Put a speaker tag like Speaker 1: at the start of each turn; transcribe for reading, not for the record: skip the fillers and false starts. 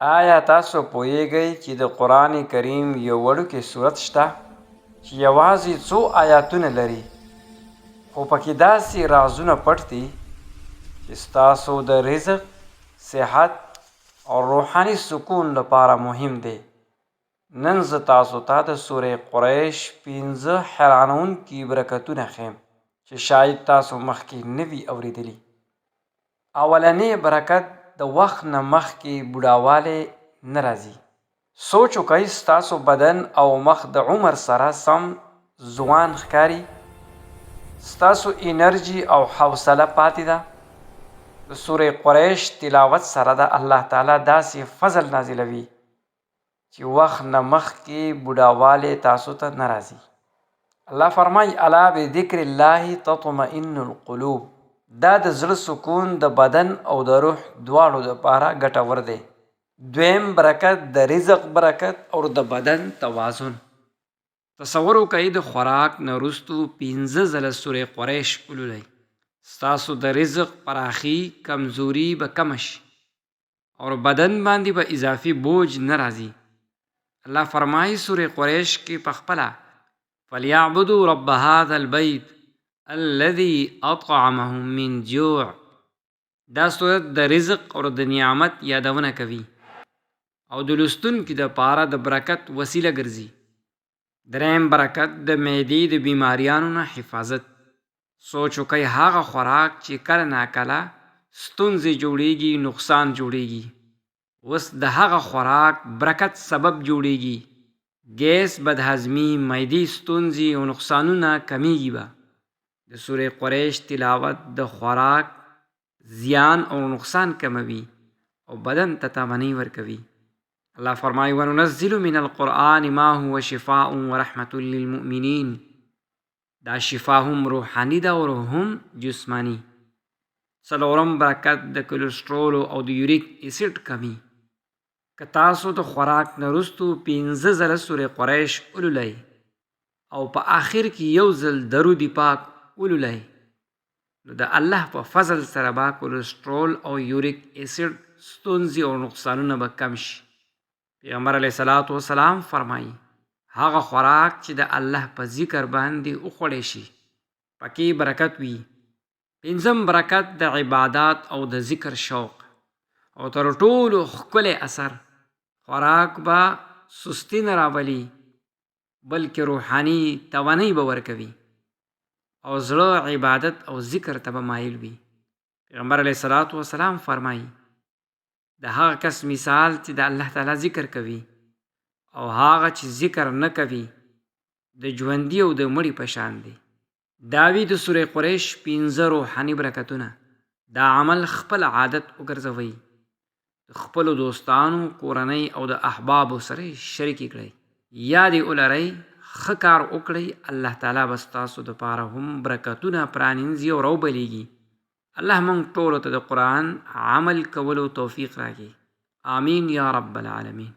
Speaker 1: آیا تاسو پوهیږئ چې د قرآن کریم یو وړوکی سورت شته چې یوازې څو آیاتونه لري، خو پکې داسې رازونه پټ دي چې ستاسو د رزق، صحت او روحاني سکون لپاره مهم دی؟ نن زه تاسو ته د سورې قریش 5 حیرانوونکي برکتونه ښیم چې شاید تاسو مخکې نه وي اورېدلي. اولنی برکت د وخت نه مخکې بوډاوالی نه راځي. سوچ وکئ، ستاسو بدن او مخ د عمر سره سم ځوان ښکاري، ستاسو انرژي او حوصله پاتې ده. د سورې قریش تلاوت سره د الله تعالی داسې فضل نازلوي چې وخت نه مخکې بوډاوالی تاسو ته نه راځي. الله فرمایي: الا بذکر الله تطمئن القلوب. دا د زړه سکون د بدن او د روح دواړو لپاره ګټور دی. دویم برکت د رزق برکت او د بدن توازن. تصور وکئ، د خوراک نه وروستو 15 ځله سورې قریش ولولئ. ستاسو د رزق پراخي کمزوري به کمه شي او بدن باندې به اضافي بوج نه راځي. الله فرمایي سورې قریش کې پخپله: فلیعبدوا رب هذا البیت الذي اطعمهم من جوع. دا صورت د رزق او د نعمت یادونه کوي او د لوستونکي دپاره د برکت وسیله ګرځي. دریم برکت د معدې د بیماریانو نه حفاظت. سوچ وکئ، هغه خوراک چې کله ناکله ستونزې جوړیږي، نقصان جوړیږي، اوس د هغه خوراک برکت سبب جوړیږي. ګیس، بدهضمي، معدې ستونزې او نقصانونه کمیږي به. د سورې قریش تلاوت د خوراک زیان او نقصان کموي او بدن ته طماني ورکوي. الله فرمایي: وننزل من القرآن ما هو شفاء ورحمة للمؤمنین. دا شفا هم روحاني ده او هم جسماني. څلورم برکت د کلسترول او د یوریک اسید کمی. که تاسو د خوراک نه وروستو 15 ځله سورې قریش ولولئ او په آخر کې یو ځل درود پاک ولولئ، نو د الله په فضل سره به کلسترول او یوریک اسید ستونزې او نقصانونه به کم شي. پیغمبر علیه الصلاة والسلام فرمایي: هغه خوراک چې د الله په ذکر باندې وخوړی شي پکې برکت وي. پنځم برکت د عبادات او د ذکر شوق او تر ټولو ښکلی اثر. خوراک به سستی نه راولي بلکې روحاني توانۍ به ورکوي او زړه عبادت او ذکر ته به مایل وي. پیغمبر علیه الصلاة والسلام فرمایي: د هغه کس مثال چې د الله تعالی ذکر کوي او هغه چې ذکر نه کوي د ژوندي او د مړي په شان دی. دا وي د سورې قریش 15 روحاني برکتونه. دا عمل خپل عادت وګرځوئ، د خپلو دوستانو، کورنۍ او د احبابو سره شریکې کړئ. یاد یې ولرئ، ښه کار وکړئ، الله تعالی به ستاسو دپاره هم برکتونه پرانیزي او راوبلیږي. الله موږ ټولو ته د قرآن عمل کولو توفیق راکړي. آمین یا رب العالمین.